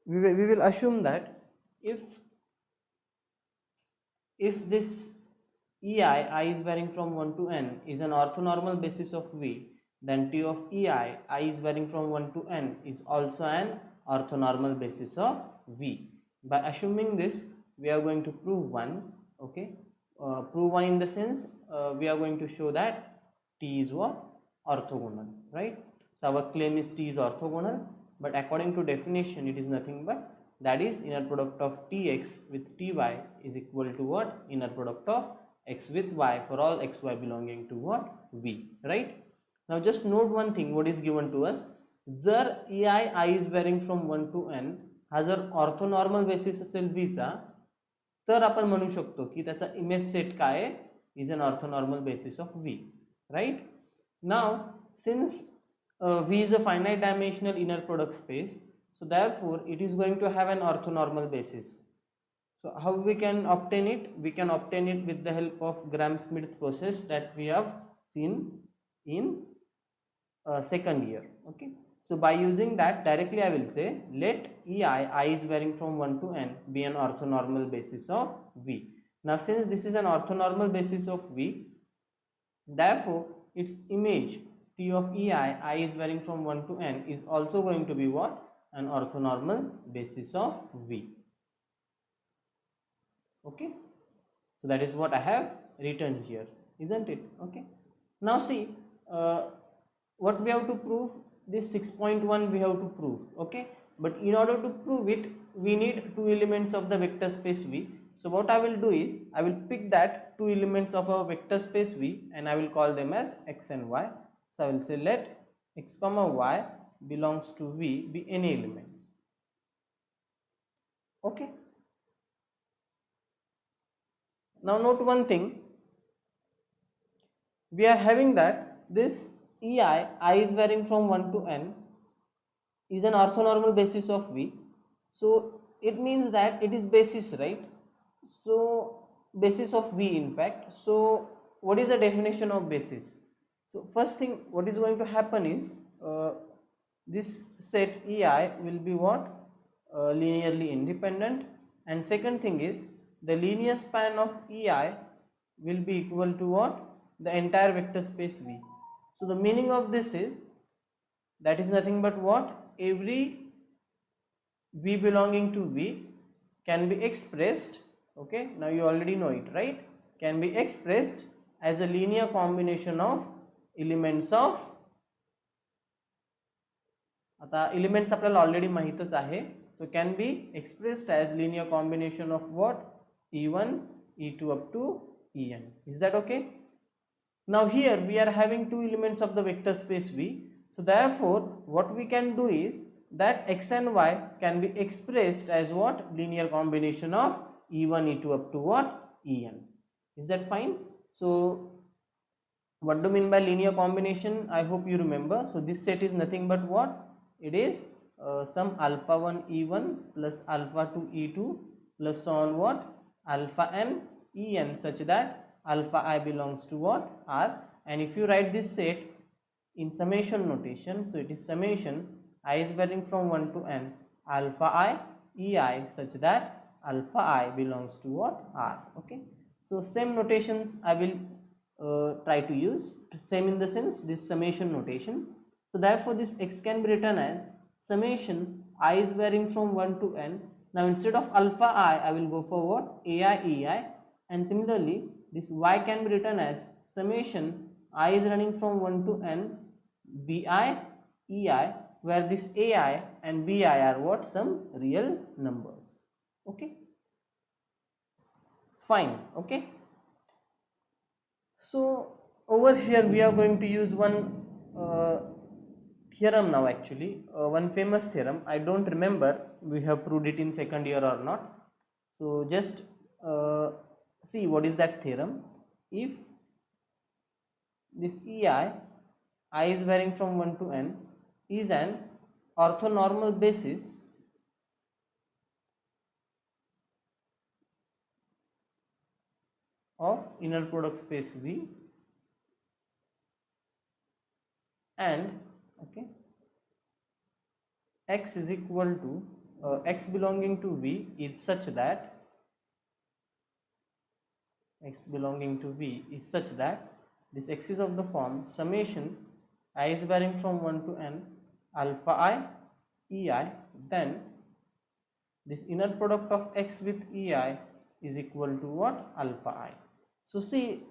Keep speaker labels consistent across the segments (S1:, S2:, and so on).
S1: we will assume that if this I is varying from 1 to n is an orthonormal basis of V, then T of I is varying from 1 to n is also an orthonormal basis of V. By assuming this, we are going to prove one. Okay, prove one in the sense we are going to show that T is what? Orthogonal, right? So our claim is T is orthogonal, but according to definition it is nothing but that is inner product of Tx with Ty is equal to what? Inner product of x with y for all xy belonging to what? V, right? Now just note one thing, what is given to us, जर I is varying from 1 to n हा जर orthonormal basis असेल V चा, तर आपण म्हणू शकतो की त्याचा इमेज सेट काय आहे, is an orthonormal basis of V, right? Now since V is a finite dimensional inner product space, so therefore it is going to have an orthonormal basis. So how we can obtain it? We can obtain it with the help of Gram-Schmidt process that we have seen in second year. Okay, so by using that directly I will say let I is varying from 1 to n be an orthonormal basis of V. Now since this is an orthonormal basis of V, therefore its image T of I is varying from 1 to n is also going to be what? An orthonormal basis of V. Okay, so that is what I have written here, isn't it? Okay, now see what we have to prove. This 6.1 we have to prove. Okay, but in order to prove it we need two elements of the vector space V. So what I will do is I will pick that two elements of a vector space V and I will call them as x and y. So I will say let x comma y belongs to V be any elements. Okay, now note one thing, we are having that this I is varying from 1 to n is an orthonormal basis of V. So it means that it is basis, right? So basis of V in fact. So what is the definition of basis? So first thing what is going to happen is this set EI will be what? Linearly independent, and second thing is the linear span of EI will be equal to what? The entire vector space V. So the meaning of this is that is nothing but what? Every V belonging to V can be expressed, okay, now you already know it, right, can be expressed as a linear combination of elements of, आता elements आपल्याला already माहितच आहे, so can be expressed as linear combination of what? E1 E2 up to En. Is that okay? Now here we are having two elements of the vector space V, so therefore what we can do is that x and y can be expressed as what? Linear combination of E1 E2 up to what? En. Is that fine? So what do you mean by linear combination? I hope you remember. So this set is nothing but what? It is some alpha 1 E1 plus alpha 2 E2 plus so on what? Alpha n En, such that alpha I belongs to what? R. And if you write this set in summation notation, so it is summation I is varying from 1 to n alpha I Ei such that alpha I belongs to what? R. Okay, so same notations I will try to use, same in the sense this summation notation. So therefore this x can be written as summation I is varying from 1 to n. Now instead of alpha I will go for what? Ai Ei, and similarly this y can be written as summation I is running from 1 to n Bi Ei, where this Ai and Bi are what? Some real numbers. Okay, fine. Okay, so over here we are going to use one theorem now, actually one famous theorem. I don't remember we have proved it in second year or not, so just see what is that theorem. If this I is varying from 1 to n is an orthonormal basis of inner product space V, and okay, x is equal to x belonging to V is such that this x is of the form summation I is varying from 1 to n alpha I ei, then this inner product of x with ei is equal to what? Alpha I. So see,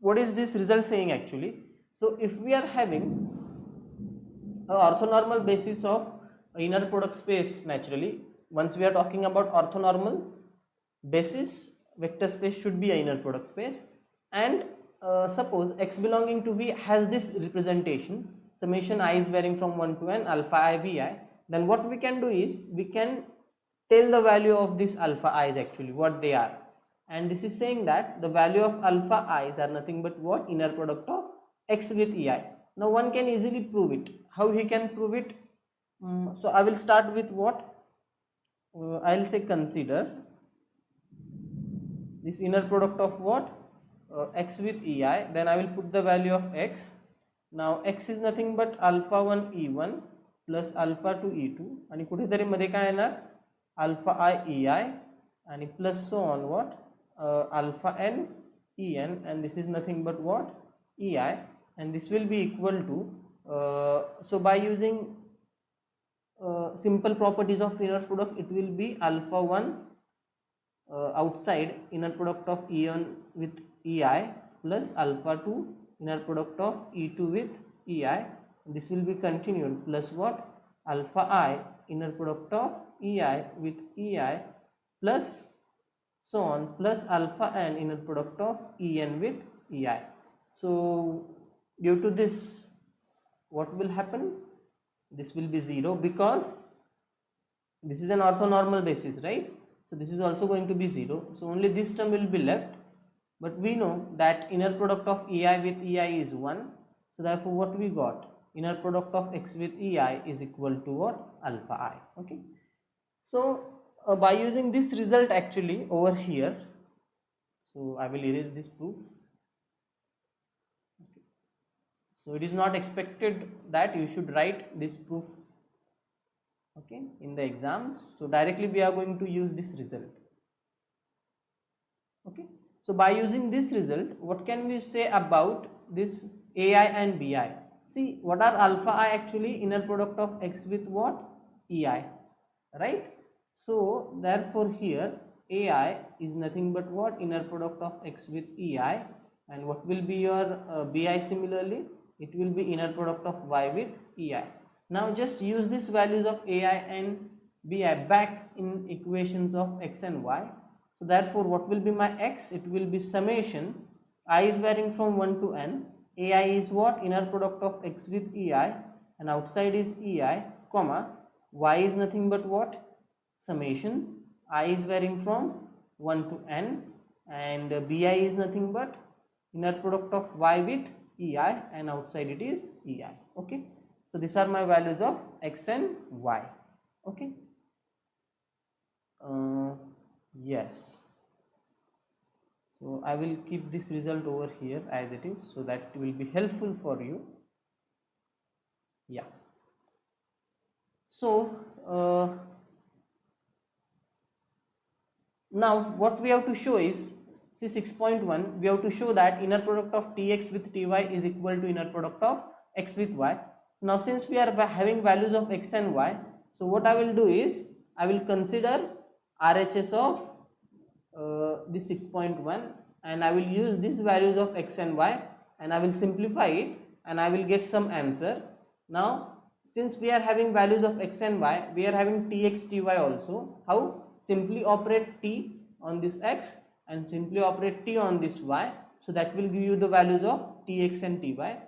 S1: what is this result saying actually? So if we are having a orthonormal basis of inner product space, naturally once we are talking about orthonormal basis, vector space should be a inner product space, and suppose x belonging to V has this representation summation I is varying from 1 to n alpha I vi, then what we can do is we can tell the value of this alpha i's actually what they are, and this is saying that the value of alpha i's are nothing but what? Inner product of x with ei. Now one can easily prove it. How he can prove it? So I will start with what? I'll say consider this inner product of what? X with ei, then I will put the value of x. Now x is nothing but alpha 1 e1 plus alpha 2 e2 आणि कुठेतरी मध्ये काय येणार? Alpha I ei and plus so on what? Alpha n en, and this is nothing but what? Ei, and this will be equal to so by using simple properties of inner product, it will be alpha 1 outside inner product of en with ei plus alpha 2 inner product of e2 with ei. This will be continued plus what? Alpha I inner product of ei with ei plus so on plus alpha n inner product of en with ei. So due to this, what will happen? This will be 0 because this is an orthonormal basis, right? So this is also going to be 0. So only this term will be left. But we know that inner product of ei with ei is 1. So therefore what we got? Inner product of x with ei is equal to what? Alpha I. Okay. So by using this result actually over here, so I will erase this proof. Okay. So it is not expected that you should write this proof, okay, in the exams. So directly we are going to use this result. Okay. So by using this result, what can we say about this ai and bi? See, what are alpha I actually? Inner product of x with what? Ei, right? So therefore here ai is nothing but what? Inner product of x with ei, and what will be your bi similarly? It will be inner product of y with ei. Now just use these values of ai and bi back in equations of x and y. So therefore what will be my x? It will be summation I is varying from 1 to n. ai is what? Inner product of x with ei, and outside is ei, comma, y is nothing but what? Summation I is varying from 1 to n, and bi is nothing but inner product of y with ei, and outside it is ei. Okay. So these are my values of x and y. Okay. Yes. So I will keep this result over here as it is, so that it will be helpful for you. Yeah. So now what we have to show is, see 6.1, we have to show that inner product of tx with ty is equal to inner product of x with y. Now since we are having values of x and y, so what I will do is I will consider RHS of this 6.1, and I will use these values of x and y, and I will simplify it, and I will get some answer. Now since we are having values of x and y, we are having tx ty also. How? Simply operate t on this x and simply operate t on this y, so that will give you the values of tx and ty.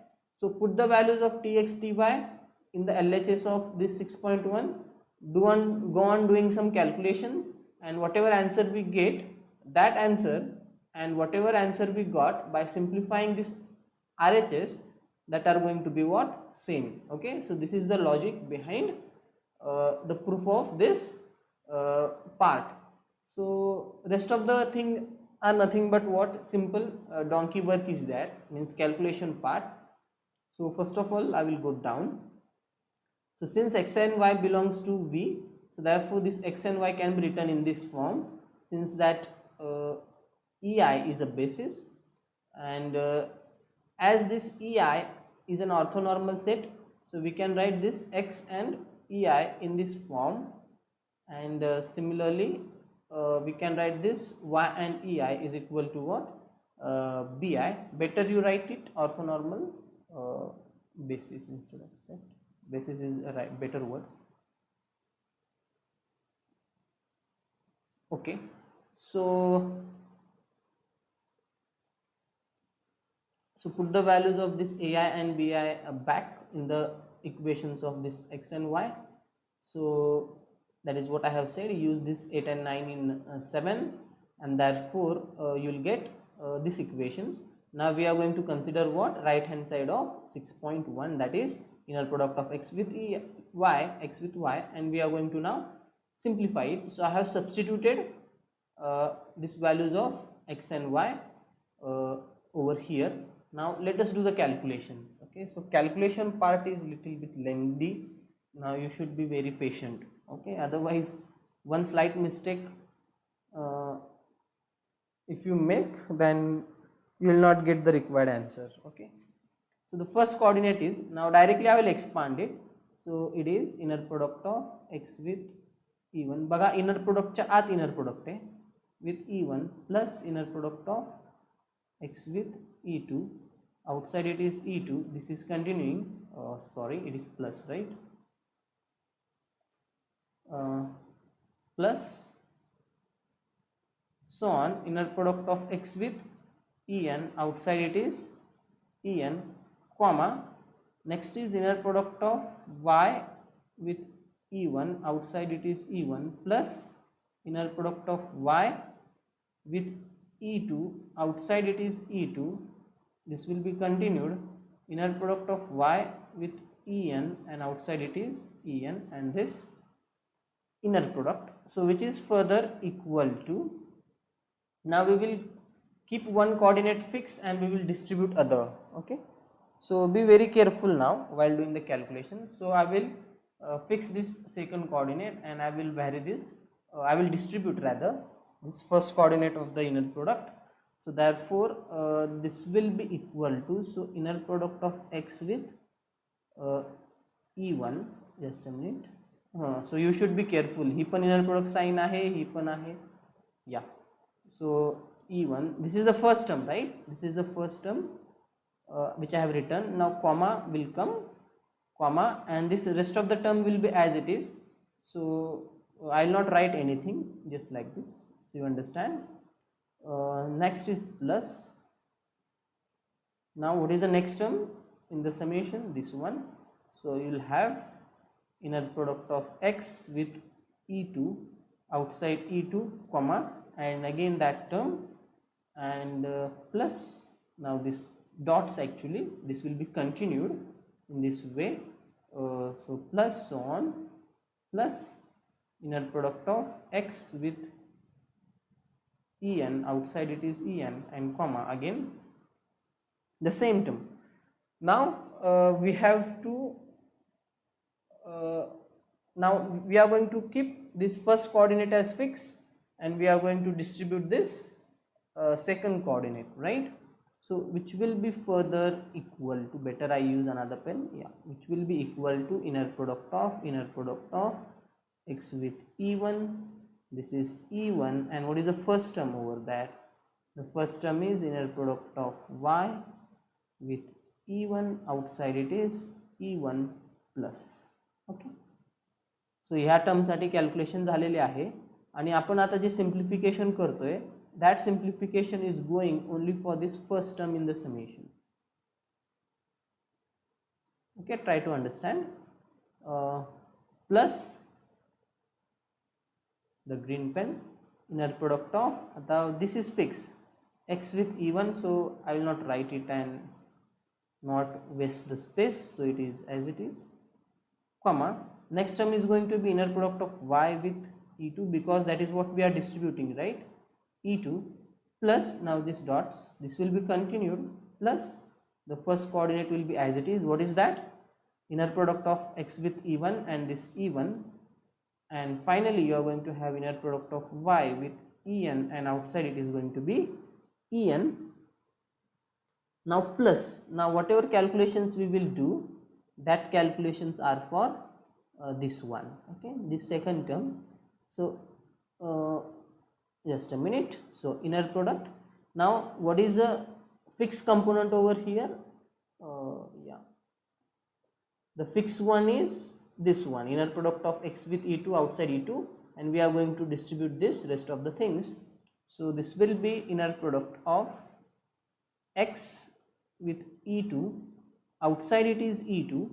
S1: So put the values of tx ty in the LHS of this 6.1, go on doing some calculation, and whatever answer we get, that answer and whatever answer we got by simplifying this RHS, that are going to be what? Same. Okay. So this is the logic behind the proof of this part. So rest of the thing are nothing but what? Simple donkey work is there, means calculation part. So first of all I will go down. So since x and y belongs to V, So therefore this x and y can be written in this form, since that EI is a basis, and as this EI is an orthonormal set, so we can write this x and EI in this form, and similarly we can write this y and EI is equal to what? BI. Better you write it orthonormal basis instead of set. Basis is a better word. Okay, so put the values of this AI and BI back in the equations of this x and y. So that is what I have said. Use this 8 and 9 in 7, and therefore you'll get these equations. Now we are going to consider what? Right hand side of 6.1, that is inner product of x with y, and we are going to now simplify it. So I have substituted these values of x and y over here. Now let us do the calculations. Okay, so calculation part is little bit lengthy. Now you should be very patient. Okay, otherwise one slight mistake if you make, then you will not get the required answer. Okay, so the first coordinate is, now directly I will expand it. So it is inner product of x with E1. बघा inner product च्या आत inner product आहे with E1 plus inner product of x with E2. Outside it is E2. This is continuing. Sorry, it is plus, right? Plus so on, inner product of x with En. Outside it is En, comma. Next is inner product of y with E1. Outside it is E1 plus inner product of y with E2. Outside it is E2. This will be continued. Inner product of y with En, and outside it is En, and this inner product. So which is further equal to, now we will keep one coordinate fixed and we will distribute other. Okay, so be very careful now while doing the calculation. So I will fix this second coordinate, and I will vary this, I will distribute rather this first coordinate of the inner product. So therefore this will be equal to, so inner product of x with E1, just a minute. So you should be careful. ही पण inner product sign आहे, ही पण आहे. Yeah. So E1, this is the first term, right? This is the first term which I have written. Now comma will come, comma, and this rest of the term will be as it is. So I will not write anything, just like this. You understand? Next is plus. Now what is the next term in the summation? This one. So you will have inner product of x with E2, outside E2, comma, and again that term, and plus, now this dots, actually this will be continued in this way. So plus so on, plus inner product of x with En, outside it is En, and comma, again the same term. Now we have to now we are going to keep this first coordinate as fixed, and we are going to distribute this second coordinate, right? So which will be further equal to, better I use another pen, yeah, which will be equal to inner product of x with E1. This is E1, and what is the first term over there? The first term is inner product of y with E1, outside it is E1 plus. Okay, so ह्या टर्मसाठी calculation झालेले आहे, आणि आपण आता जे simplification करतोय, that simplification is going only for this first term in the summation. Okay, try to understand. Plus the green pen, inner product of, आता this is fixed, x with E1, so I will not write it and not waste the space, so it is as it is, comma, next term is going to be inner product of y with E2, because that is what we are distributing, right? E2 plus, now this dots, this will be continued, plus the first coordinate will be as it is. What is that? Inner product of x with E1 and this E1 and finally you are going to have inner product of y with en, and outside it is going to be en. Now plus, now whatever calculations we will do, that calculations are for this one, okay, this second term. So just a minute. So inner product. Now what is a fixed component over here? Yeah, the fixed one is this one, inner product of x with e2 outside e2, and we are going to distribute this rest of the things. So this will be inner product of x with e2, outside it is e2,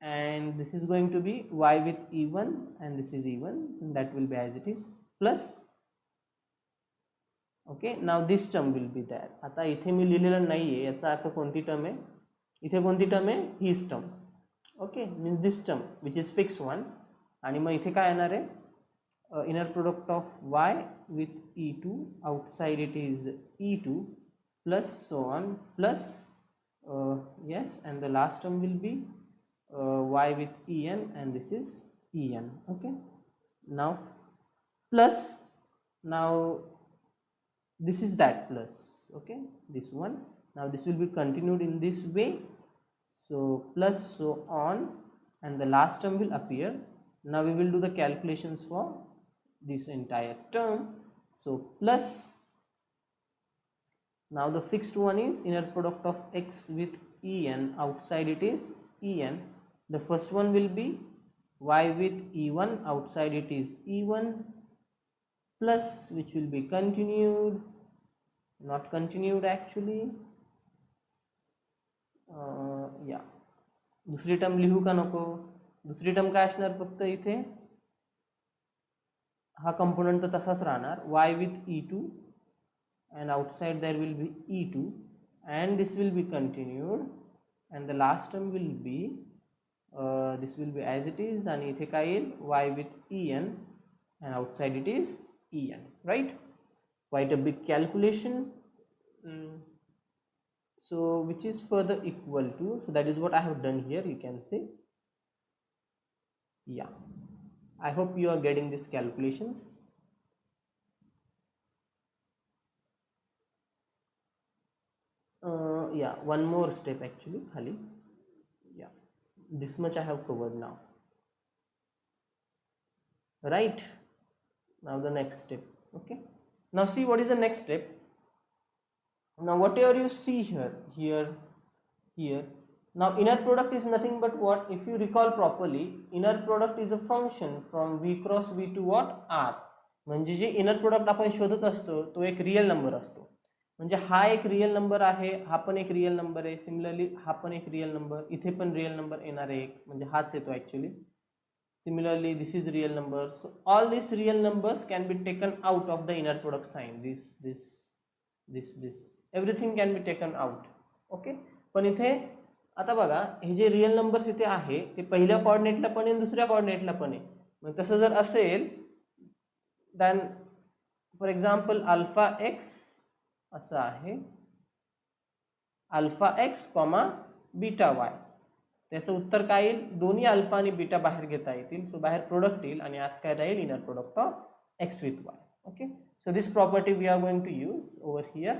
S1: and this is going to be y with e1, and this is e1, and that will be as it is, plus, okay, now this term will be there. आता इथे मी लिहिलेलं नाहीये, याचा अर्थ कोणती term आहे, इथे कोणती term आहे, हीच term, okay, means this term which is fix one. आणि मग इथे काय येणार आहे, inner product of y with e2, outside it is e2, plus so on, plus yes, and the last term will be y with en, and this is en, okay. Now plus, now this is that plus, okay, this one. Now this will be continued in this way, so plus so on, and the last term will appear. Now we will do the calculations for this entire term. So plus, now the fixed one is inner product of x with en, outside it is en. The first one will be y with e1, outside it is e1, plus, which will be continued, not continued actually, yeah, दुसरी term लिहू का नको, दुसरी term काय असणार, फक्त इथे हा कंपोनेंट तर तसाच राहणार, y with e2, and outside there will be e2, and this will be continued, and the last term will be this will be as it is, and इथे काय येईल, y with en, and outside it is en, right? Quite a big calculation. So which is further equal to, so that is what I have done here, you can say. Yeah, I hope you are getting these calculations. Yeah, one more step actually, khali. Yeah, this much I have covered now, right? Now the next step, okay. Now see what is the next step. Now whatever you see here, now inner product is nothing but what, if you recall properly, inner product is a function from v cross v to what, r. म्हणजे जे inner product आपण शोधत असतो तो एक real number असतो, म्हणजे हा एक रियल नंबर आहे, हा पण एक रियल नंबर आहे, सिमिलरली हा पण एक रियल नंबर, इथे पण रियल नंबर येणार आहे एक, म्हणजे हाच येतो actually. Similarly this is real number, so all these real numbers can be taken out of the inner product sign, this everything can be taken out, okay. पण इथे आता बघा, हे जे रियल नंबर्स इथे आहे ते पहिल्या कोऑर्डिनेटला पण आहे, दुसऱ्या कोऑर्डिनेटला पण आहे. मग तसं जर असेल, then for example alpha x असं आहे, alpha x comma beta y, त्याचं उत्तर काय येईल, दोन्ही अल्फा आणि बीटा बाहेर घेता येतील, सो बाहेर प्रोडक्ट येईल, आणि आत काय राहील, inner product of x with Y, okay. So this property we are going to use over here.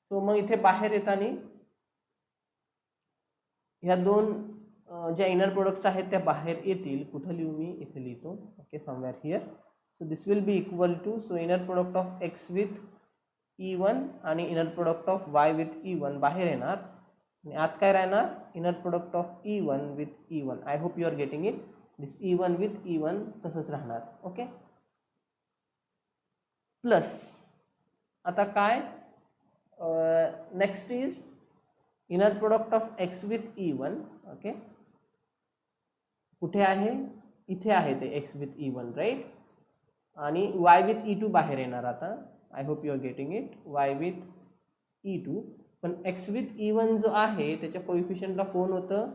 S1: So मग इथे बाहेर येताना ह्या दोन ज्या इनर प्रोडक्ट्स आहेत त्या बाहेर येतील, कुठं लिहू मी, इथे लिहितो, okay, somewhere here. So this will be equal to, so inner product of x with e1 आणि inner product of y with e1 बाहेर येणार, आणि आत काय राहणार, inner product of e1 with e1. I hope you are getting it, this e1 with e1 तसंच राहणार, okay. Plus आता काय, next is inner product of x with e1, okay. कुठे आहे, इथे आहे ते x विथ e1, राईट, आणि y विथ e2 बाहेर येणार. आता I hope you are getting it, y with e2, पण x विथ e1 जो आहे त्याच्या कोएफिशियंटला कोण होतं,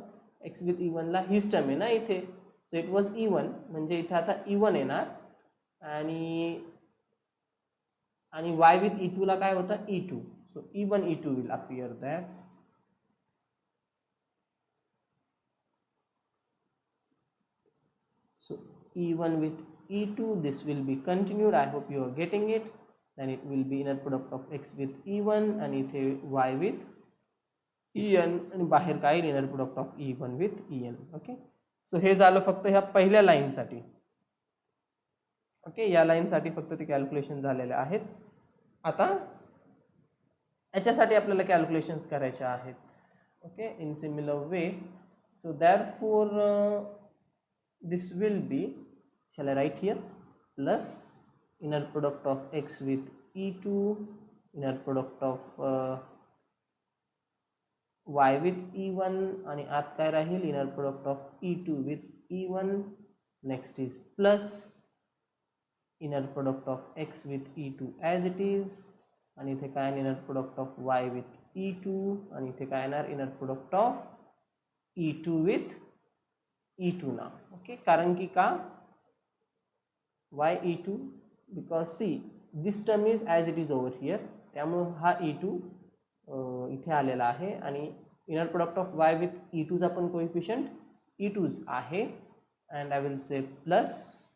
S1: x विथ e1 ला हीच टर्म आहे ना इथे, सो इट वॉज e1, म्हणजे इथे आता e1 येणार, आणि y विथ e2 ला काय होतं, e2, so e1 e2 will appear there. So e1 with e2, this will be continued. I hope you are getting it. Then it will be inner product of x with e1 आणि इथे y with en आणि बाहेर काय येईल inner product of e1 with en. Okay, so हे झालं फक्त ह्या पहिल्या लाईनसाठी. ओके, या लाईनसाठी फक्त ते कॅल्क्युलेशन झालेले आहेत. आता याच्यासाठी आपल्याला कॅल्क्युलेशन्स करायचे आहेत. Okay, in similar way. So therefore this will be, shall I write here, plus inner product of x with e2, inner product of y with e1 आणि आत काय राहील inner product of e2 with e1. next is plus inner product of x with e2 as it is आणि इथे काय inner product of y with e2 आणि इथे काय येणार inner product of e2 with e2 now. Okay, कारण की का why e2, because see this term is as it is over here, त्यामुळे हा e2 इथे आलेला आहे आणि inner product of y with e2 चा पण कोएफिशिएंट e2 आहे. and I will say plus,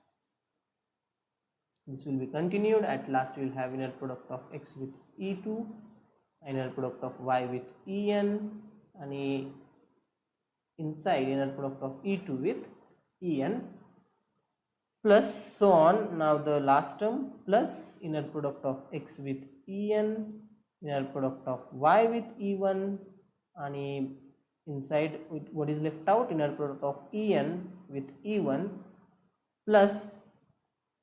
S1: this will be continued. at last we will have inner product of x with e2, inner product of y with en आणि inside inner product of e2 with en, plus so on. now the last term plus inner product of x with en, inner product of y with e1 आणि inside what is left out inner product of en with e1 plus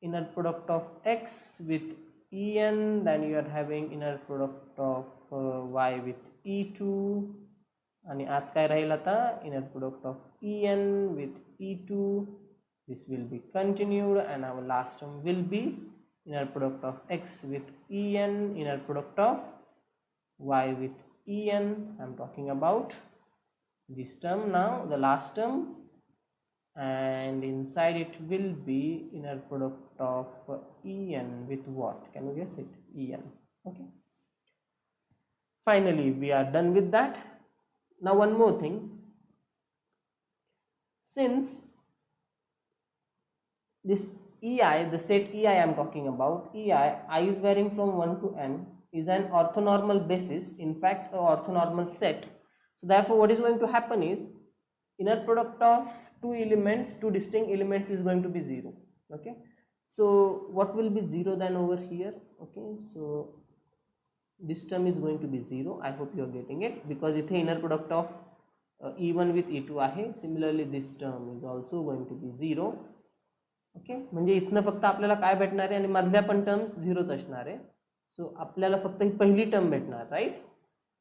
S1: inner product of x with en. then you are having inner product of y with e2 आणि आत काय राहील आता inner product of en with e2. this will be continued and our last term will be inner product of x with en, inner product of y with en. I'm talking about this term now, the last term, and inside it will be inner product of en with what? Can you guess it? En. Okay, finally we are done with that. Now one more thing, since this ei, the set ei I am talking about, I is varying from 1 to n, is an orthonormal basis, in fact a orthonormal set. so therefore what is going to happen is inner product of two elements, two distinct elements, is going to be 0. okay, so what will be 0 then over here? okay, so this term is going to be 0. I hope you are getting it, because इथे inner product of e1 with e2 आहे. similarly this term is also going to be 0. Okay, म्हणजे इथनं फक्त आपल्याला काय भेटणार आहे आणि मधल्या पण टर्म्स 0च असणार आहे. सो आपल्याला फक्त ही पहिली टर्म भेटणार, right?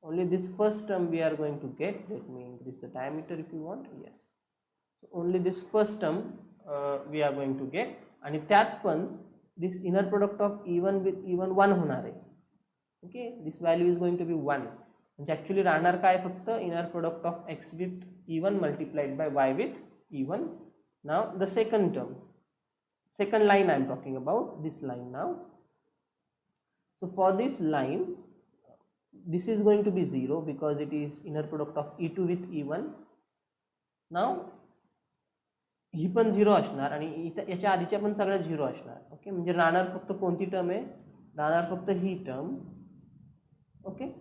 S1: Only this first term we are going to get. Let me increase the diameter if you want. Yes, only this first term we are going to get. आणि त्यात पण this inner product of e1 with e1 1 होणार आहे. Okay, this value is going to be 1. म्हणजे actually राहणार काय, फक्त inner product of x with e1 multiplied by y with e1. Now the second term, second line I am talking about, this line now. So for this line, this is going to be 0 because it is inner product of e2 with e1. now ही पण 0 असणार आणि याच्या आधीच्या पण सगळ्या 0 असणार. Okay, म्हणजे राहणार फक्त कोणती टर्म आहे, राहणार फक्त ही टर्म. ओके,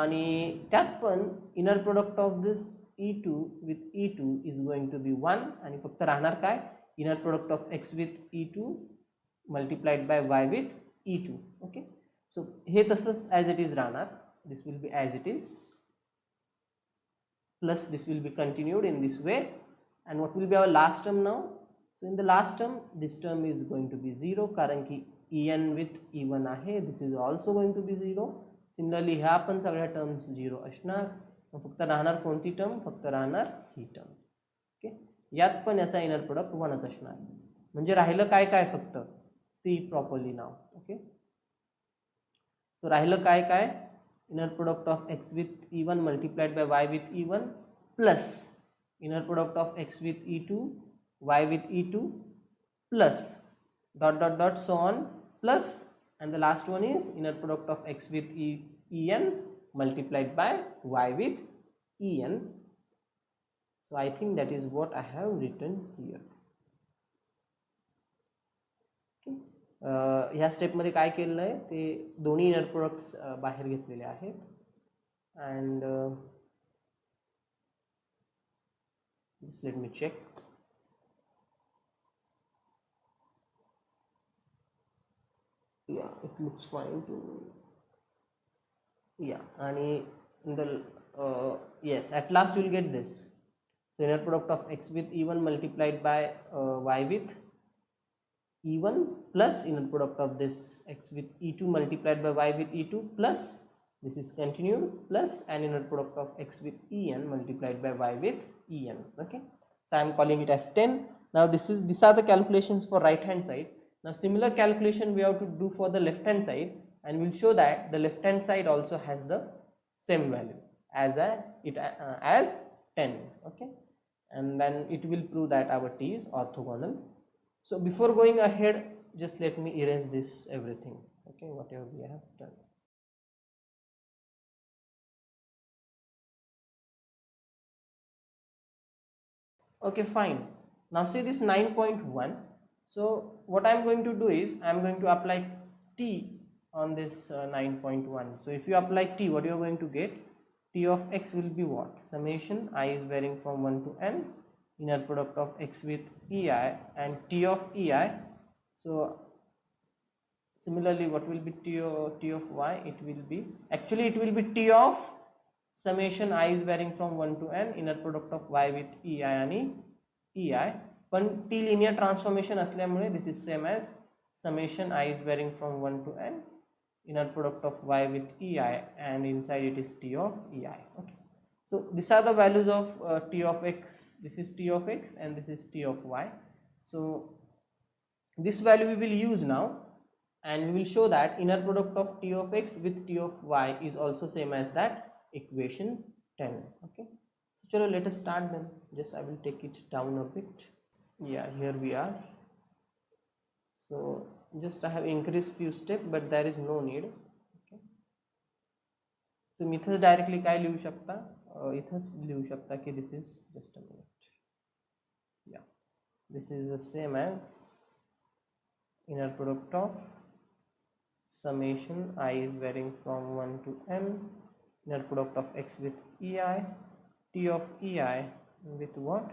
S1: आणि त्यात पण inner product of this e2 with e2 is going to be 1 आणि फक्त राहणार काय, inner product of x with e2 multiplied by y with e2. okay, so हे तसंच as it is राहणार. this will be as it is, plus this will be continued in this way. and what will be our last term now? so in the last term this term is going to be 0 कारण की en with e1 आहे. this is also going to be 0. similarly ह्या पण सगळ्या terms 0 असणार. फक्त राहणार कोणती टर्म, फक्त राहणार ही टर्म. ओके, यात पण याचा इनर प्रोडक्ट 1च असणार. म्हणजे राहिलं काय काय, फक्त सी प्रॉपरली नाव. ओके, सो राहिलं काय काय, inner product of x with e1 multiplied by y with e1 plus inner product of x with e2 y with e2 plus dot dot dot so on plus, and the last one is inner product of x with en multiplied by y with en. So I think that is what I have written here. ह्या स्टेपमध्ये काय केलेलं आहे ते दोन्ही inner products बाहेर घेतलेले आहेत. And just let me check. Yeah, it looks fine to me. Yeah, and the yes, at last you will get this. So inner product of x with e1 multiplied by y with e1 plus inner product of this x with e2 multiplied by y with e2 plus this is continued plus an inner product of x with en multiplied by y with en. Okay, so I am calling it as 10. Now these are the calculations for right hand side. Now similar calculation we have to do for the left hand side, and we'll show that the left hand side also has the same value as 10. Okay, and then it will prove that our t is orthogonal. So before going ahead, just let me erase this everything. Okay, whatever we have done. Okay, fine. Now see this 9.1. So what I am going to do is I am going to apply t on this 9.1. So if you apply t, what you are going to get? T of x will be what? Summation I is varying from 1 to n, inner product of x with ei, and t of ei. So similarly, what will be t of y? It will be t of summation I is varying from 1 to n, inner product of y with ei आणि ei. पण t linear transformation असल्यामुळे this is same as summation I is varying from 1 to n, inner product of y with ei, and inside it is t of ei. Okay, so these are the values of t of x. This is t of x and this is t of y. So this value we will use now, and we will show that inner product of t of x with t of y is also same as that equation 10. Okay, so chalo, let us start then. Just I will take it down a bit. Yeah, here we are. So just I have increased few steps, but there is no need. Okay, so इथं directly काय लिहू शकता, इथंच लिहू शकता की this is just a minute. Yeah, this is the same as inner product of summation I is varying from 1 to n, inner product of x with ei, t of ei with what?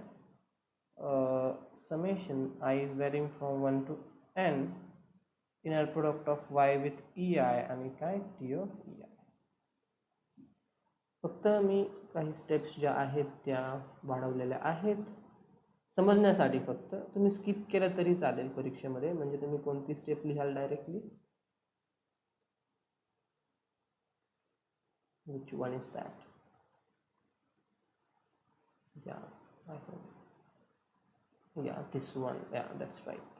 S1: Summation I is varying from 1 to n, inner product of y with ei आणि काय t of ei. फक्त मी काही steps ज्या आहेत त्या वाढवलेल्या आहेत समजण्यासाठी. फक्त तुम्ही स्किप केलं तरी चालेल परीक्षेमध्ये, म्हणजे तुम्ही कोणती स्टेप लिहाल directly. Which one is that? Yeah, I hope. Yeah, this one. Yeah, that's right.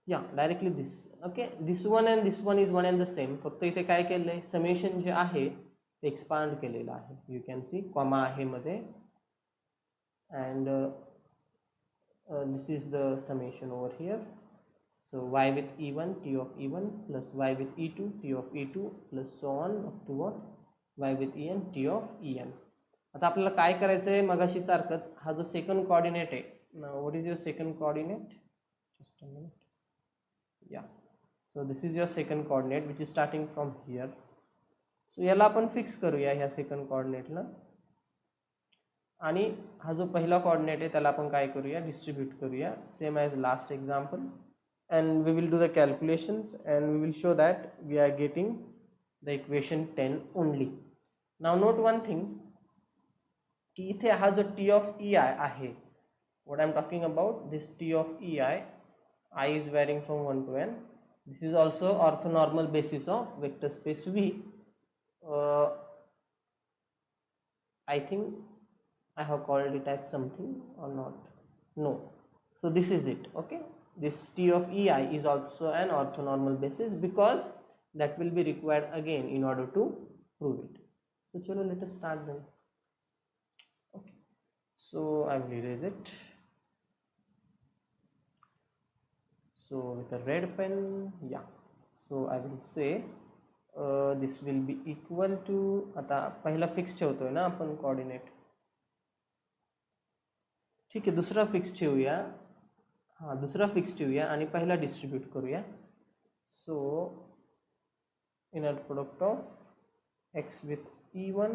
S1: Yeah, directly this. Okay, this one and this one is one and the same. फक्त इथे काय केलंय, समेशन जे आहे ते expand केलेलं आहे. You can C comma आहे मध्ये, and this is the summation over here. So y with e1 t of e1 plus y with e2 t of e2 plus so on up to what? y with en t of en. आता आपल्याला काय करायचं आहे, मगाशी सारखंच हा जो second coordinate आहे. What is your second coordinate? Just a minute. Yeah, so this is your second coordinate which is starting from here. So याला आपण फिक्स करूया ह्या सेकंड कोऑर्डिनेटला, आणि हा जो पहिला कोऑर्डिनेट आहे त्याला आपण काय करूया, डिस्ट्रीब्यूट करूया same as last example. And we will do the calculations and we will show that we are getting the equation 10 only. Now note one thing, कि इथे हा जो t of ei आहे, what I am talking about, this t of ei, I is varying from 1 to n. This is also orthonormal basis of vector space V. I think I have called it as something or not. No. So this is it. Okay. This t of ei is also an orthonormal basis because that will be required again in order to prove it. So chalo, let us start then. Okay, so I will erase it. So with a red pen, yeah, so I will say this will be equal to, आता पहिला fix ठेवतोय ना आपण coordinate, ठीक आहे, दुसरा fix ठेवूया. हां दुसरा फिक्स ठेवूया आणि पहिला डिस्ट्रीब्यूट करूया. सो inner product of x with E1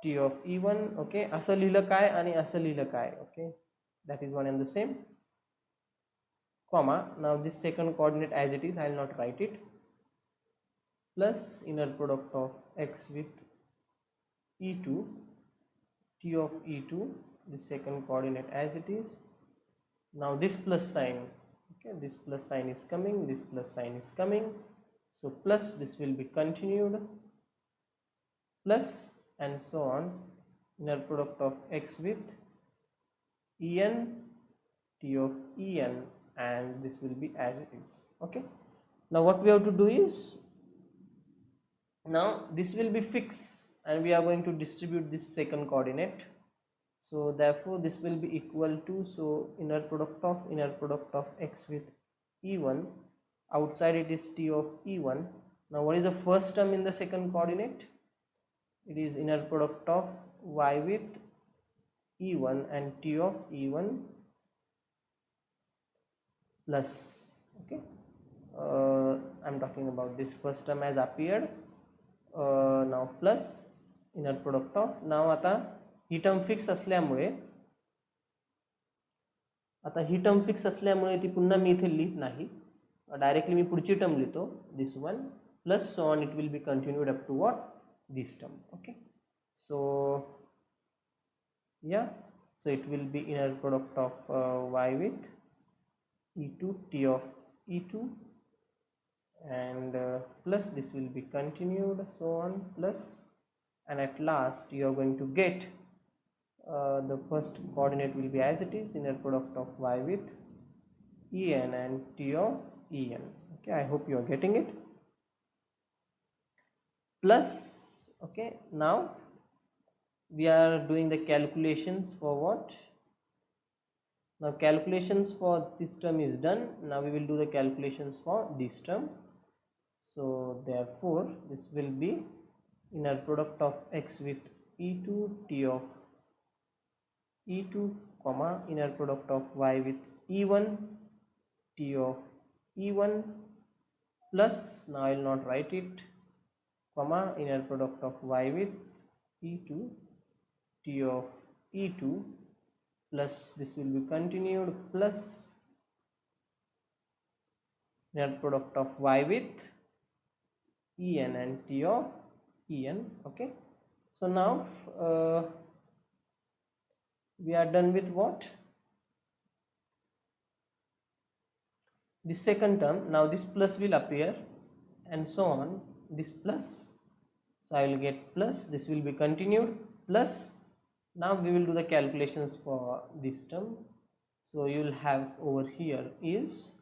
S1: T of E1. Okay, असं लिहिलं काय आणि असं लिहिलं काय. Okay, that is one and the same, comma. Now this second coordinate as it is, I will not write it, plus inner product of x with E2 t of E2, the second coordinate as it is. Now this plus sign, okay, this plus sign is coming, this plus sign is coming, so plus this will be continued, plus and so on, inner product of x with En t of En, and this will be as it is. Okay, now what we have to do is, now this will be fixed and we are going to distribute this second coordinate, so therefore this will be equal to, so inner product of x with E1, outside it is t of E1. Now what is the first term in the second coordinate? It is inner product of y with E1 and t of E1 plus, okay, I'm talking about this first term as appeared, now plus inner product of, now आता ही term fix असल्यामुळे ती पुन्हा मी इथे लिहित नाही, directly मी पुढची term लिहितो, this one plus so on, it will be continued up to what, this term. Okay, so yeah, so it will be inner product of y with E2 t of E2, and plus this will be continued, so on, plus, and at last you are going to get the first coordinate will be as it is, inner product of y with En and t of En. Okay, I hope you are getting it. Plus, okay, now we are doing the calculations for what? Now calculations for this term is done. Now we will do the calculations for this term. So therefore this will be inner product of x with E2 t of E2, comma, inner product of y with E1 t of E1, plus, now I will not write it, comma, inner product of y with E2 t of E2, plus this will be continued, plus inner product of y with En and t of En. Okay, so now we are done with what? The second term. Now this plus will appear and so on, this plus, so I will get plus, this will be continued, plus, now we will do the calculations for this term. So you will have over here is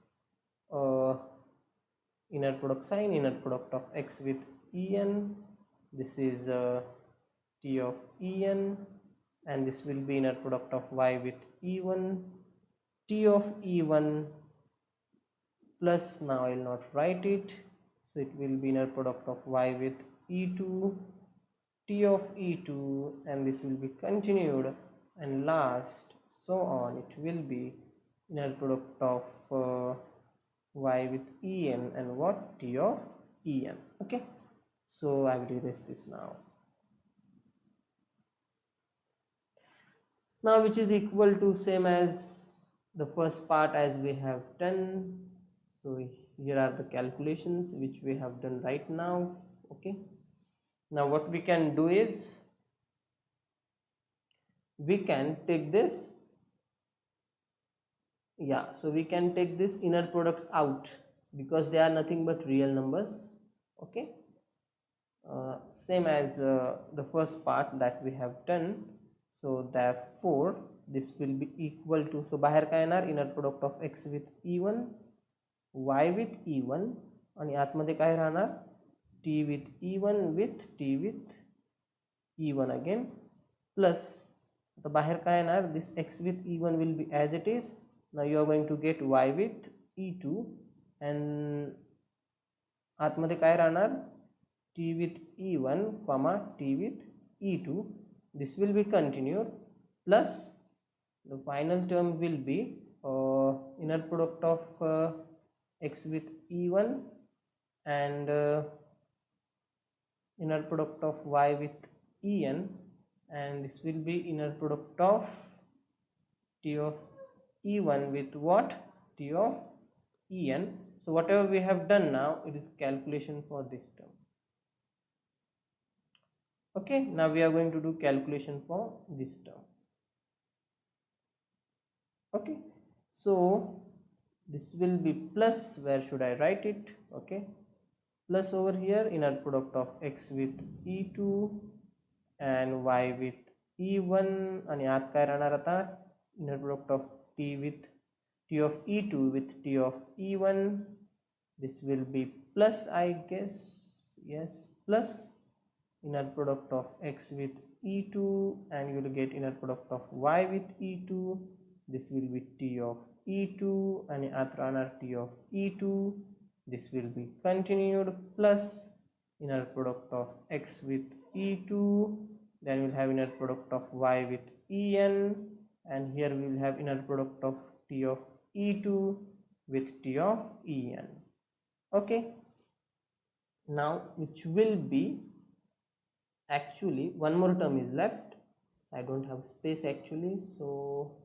S1: inner product sign, inner product of x with En, this is t of En, and this will be inner product of y with E1 t of E1, plus, now I will not write it, so it will be inner product of y with E2 t of E2, and this will be continued, and last, so on, it will be inner product of y with En and what, t of En. Okay, so I will erase this now, which is equal to same as the first part as we have done. So here are the calculations which we have done right now. Okay, now what we can do is, we can take this, yeah, so we can take this inner products out because they are nothing but real numbers. Okay, same as the first part that we have done. So therefore this will be equal to, so बाहेर काय येणार, inner product of x with E1 y with E1 आणि आतमध्ये काय राहणार, t with E1 with t with E1 again, plus आता बाहेर काय येणार, this x with E1 will be as it is. Now you are going to get y with E2 and आतमध्ये काय राहणार, t with E1 comma t with E2, this will be continued, plus the final term will be inner product of x with e1 and inner product of y with en, and this will be inner product of t of e1 with what? T of en. So whatever we have done now, it is calculation for this term. Okay, now we are going to do calculation for this term. Okay, so this will be plus, where should I write it? Okay, plus over here, inner product of x with e2 and y with e1 आणि आत काय राहणार आता? Inner product of t with t of e2 with t of e1. This will be plus, I guess. Yes, plus inner product of x with e2 and you will get inner product of y with e2. This will be t of e2 and आत राहणार t of e2. This will be continued plus inner product of x with e2, then we'll have inner product of y with en, and here we will have inner product of t of e2 with t of en. Okay, now which will be, actually one more term is left. I don't have space actually, so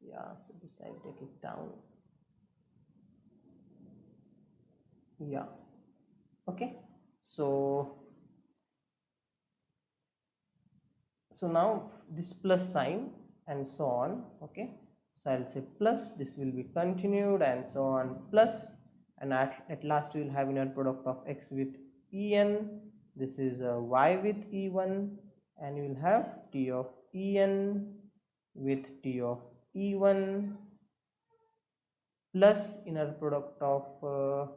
S1: yeah, so this I'll take it down. Yeah, okay, so now this plus sign and so on. Okay, so I'll say plus, this will be continued and so on, plus, and at last we will have inner product of x with en. This is y with e1, and you will have t of en with t of e1 plus inner product of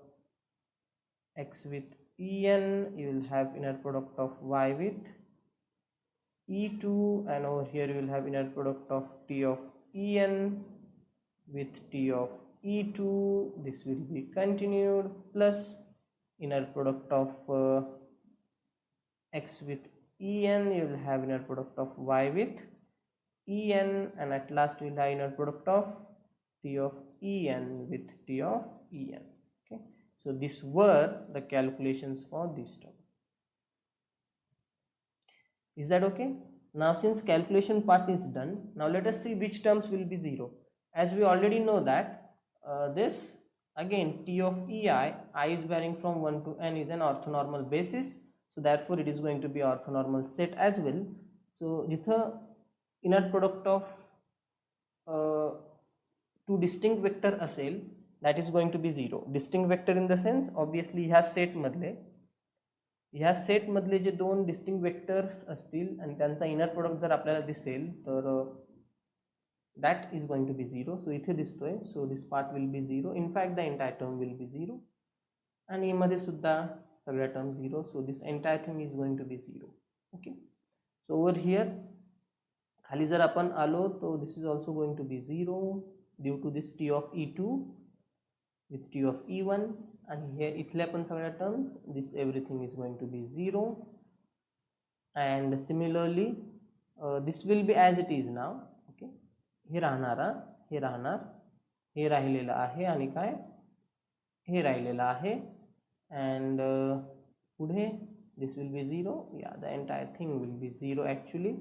S1: x with en. You will have inner product of y with e2, and over here you will have inner product of t of en with t of e2. This will be continued plus inner product of x with en. You will have inner product of y with en, and at last we will have inner product of t of en with t of en. Okay, so these were the calculations for this term. Is that okay? Now since calculation part is done, now let us see which terms will be 0. As we already know that this again t of ei, I is varying from 1 to n, is an orthonormal basis, so therefore it is going to be orthonormal set as well. So जिथं inner product of two distinct vector असेल, that is going to be 0. Distinct vector in the sense, obviously ह्या set मधले जे दोन distinct vectors असतील आणि त्यांचा inner product जर आपल्याला दिसेल तर that is going to be 0. So इथे दिसतोय, so this part will be 0. In fact the entire term will be 0, आणि मध्ये सुद्धा सगळ्या term 0. So this entire thing is going to be 0. Okay, so over here खाली जर आपण आलो तो this is also going to be 0 due to this t of e2 with t of e1, and here इथल्या पण सगळ्या terms, this everything is going to be 0, and similarly this will be as it is now. Okay, हे राहणार, हे राहिलेलं आहे आणि काय हे राहिलेलं आहे, and पुढे this will be 0. yeah, the entire thing will be 0 actually.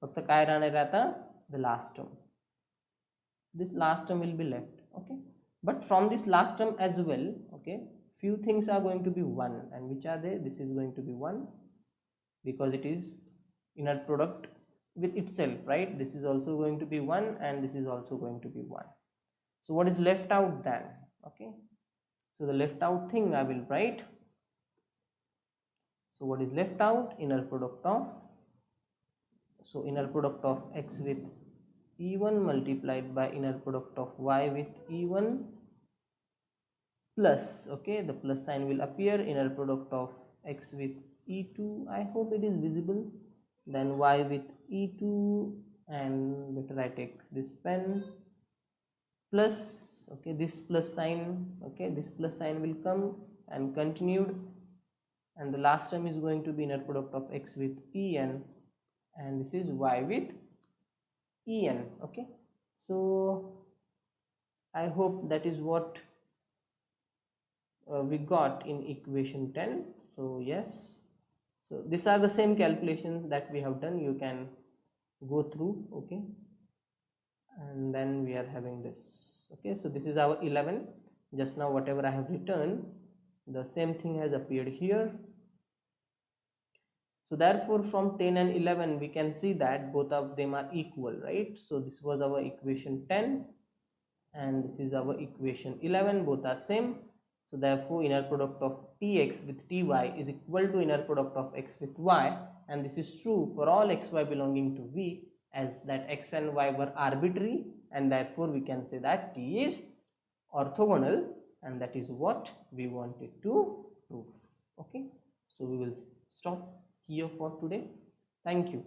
S1: फक्त काय राहणार आता, the last term, this last term will be left. Okay, but from this last term as well, okay, few things are going to be 1, and which are they? This is going to be 1 because it is inner product with itself, right? This is also going to be 1, and this is also going to be 1. So what is left out then? Okay, so the left out thing I will write. So what is left out? Inner product of, so inner product of x with e1 multiplied by inner product of y with e1 plus, okay, the plus sign will appear, inner product of x with e2, I hope it is visible, then y with e2, and better I take this pen, plus, okay, this plus sign, okay, this plus sign will come and continued, and the last term is going to be inner product of x with en, and this is y with en. Okay, So I hope that is what we got in equation 10. So yes, so these are the same calculations that we have done, you can go through. Okay, and then we are having this. Okay, so this is our 11. Just now whatever I have written, the same thing has appeared here. So therefore from 10 and 11 we can see that both of them are equal, right? So this was our equation 10 and this is our equation 11, both are same. So therefore inner product of tx with ty is equal to inner product of x with y, and this is true for all xy belonging to V, as that x and y were arbitrary, and therefore we can say that T is orthogonal, and that is what we wanted to prove. Okay, so we will stop here for today. Thank you.